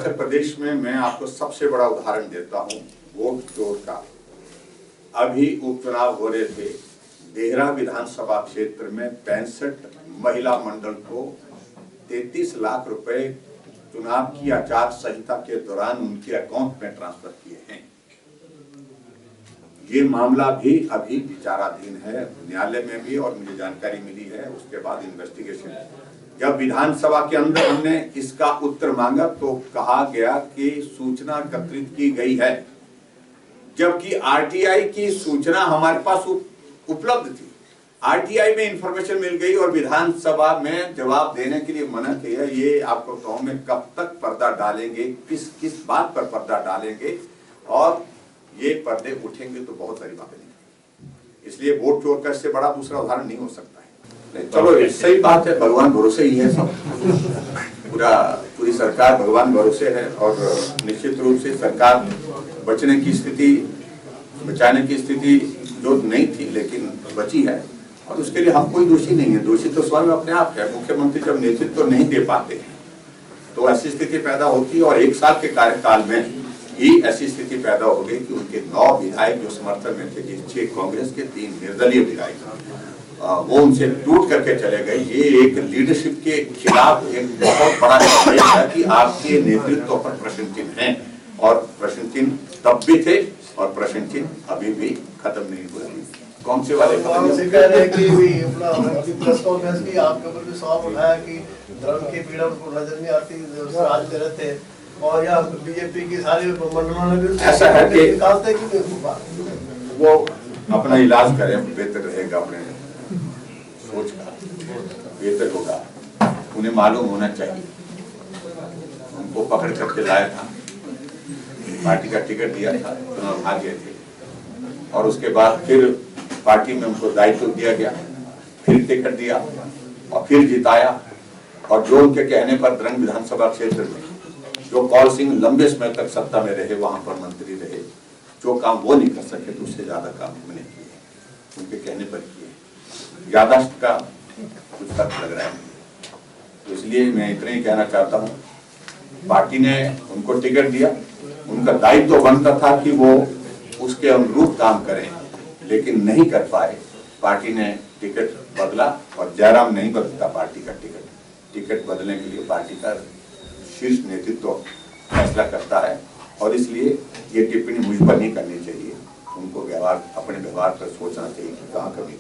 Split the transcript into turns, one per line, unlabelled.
हिमाचल प्रदेश में मैं आपको सबसे बड़ा उदाहरण देता हूं वोट चोर का। अभी उपचुनाव हो रहे थे, देहरा विधानसभा क्षेत्र में 65 महिला मंडल को 33 लाख रुपए चुनाव की आचार संहिता के दौरान उनके अकाउंट में ट्रांसफर किए हैं। ये मामला भी अभी विचाराधीन है न्यायालय में भी, और मुझे जानकारी मिली है उसके बाद इन्वेस्टिगेशन। जब विधानसभा के अंदर हमने इसका उत्तर मांगा तो कहा गया कि सूचना एकत्रित की गई है, जबकि आरटीआई की सूचना हमारे पास उपलब्ध थी। आरटीआई में इंफॉर्मेशन मिल गई और विधानसभा में जवाब देने के लिए मना किया। ये आपको कहूं में कब तक पर्दा डालेंगे, किस किस बात पर पर्दा डालेंगे, और ये पर्दे उठेंगे तो बहुत बड़ी बात नहीं। इसलिए वोट चोर का इससे बड़ा दूसरा उदाहरण नहीं हो सकता है। चलो सही बात है, भगवान भरोसे ही है सब। पूरी सरकार भगवान भरोसे है, और निश्चित रूप से सरकार बचाने की स्थिति जो नहीं थी लेकिन बची है, और उसके लिए हम कोई दोषी नहीं है। दोषी तो स्वयं अपने आप है। मुख्यमंत्री जब नेतृत्व नहीं दे पाते हैं तो ऐसी स्थिति पैदा होती है, और 1 साल के कार्यकाल में ही ऐसी स्थिति पैदा हो गई कि उनके 9 विधायक जो समर्थन में थे, 6 कांग्रेस के 3 निर्दलीय विधायक, वो उनसे टूट करके चले गए। ये एक लीडरशिप के खिलाफ एक बहुत बड़ा संदेश है कि आपके नेतृत्व पर प्रश्न चिन्ह है, और प्रश्न चिन्ह तब भी थे और प्रश्न चिन्ह अभी भी खत्म नहीं हुए। कौन से वाले
प्रेस कॉन्फ्रेंस की आपके ऊपर भी सवाल उठाया कि धर्म की पीड़ा को नजर नहीं आती, राज दे रहे थे, और या बीजेपी की सारी मंडलों ने भी
ऐसा है कि
निकालते कि
वो अपना इलाज करें, बेहतर रहेगा, अपने सोच का बेहतर होगा। उन्हें मालूम होना चाहिए, उनको पकड़ करके लाया था, पार्टी का टिकट दिया था, चुनाव भाग गए थे, और उसके बाद फिर पार्टी में उनको दायित्व दिया गया, फिर टिकट दिया और फिर जिताया। और जो उनके कहने पर द्रंग विधानसभा क्षेत्र में जो कौल सिंह लंबे समय तक सत्ता में रहे, वहां पर मंत्री रहे, जो काम वो नहीं कर सके तो उससे ज्यादा काम हमने किए, उनके कहने पर किए। याददाश्त का कुछ फर्क लग रहा है, तो इसलिए मैं इतना ही कहना चाहता हूँ, पार्टी ने उनको टिकट दिया, उनका दायित्व तो बनता था कि वो उसके अनुरूप काम करें, लेकिन नहीं कर पाए। पार्टी ने टिकट बदला, और जयराम नहीं बदलता पार्टी का टिकट। टिकट बदलने के लिए पार्टी का शीर्ष नेतृत्व फैसला करता है, और इसलिए ये टिप्पणी मुझ पर नहीं करनी चाहिए। उनको अपने व्यवहार पर सोचना चाहिए कि कहाँ कमी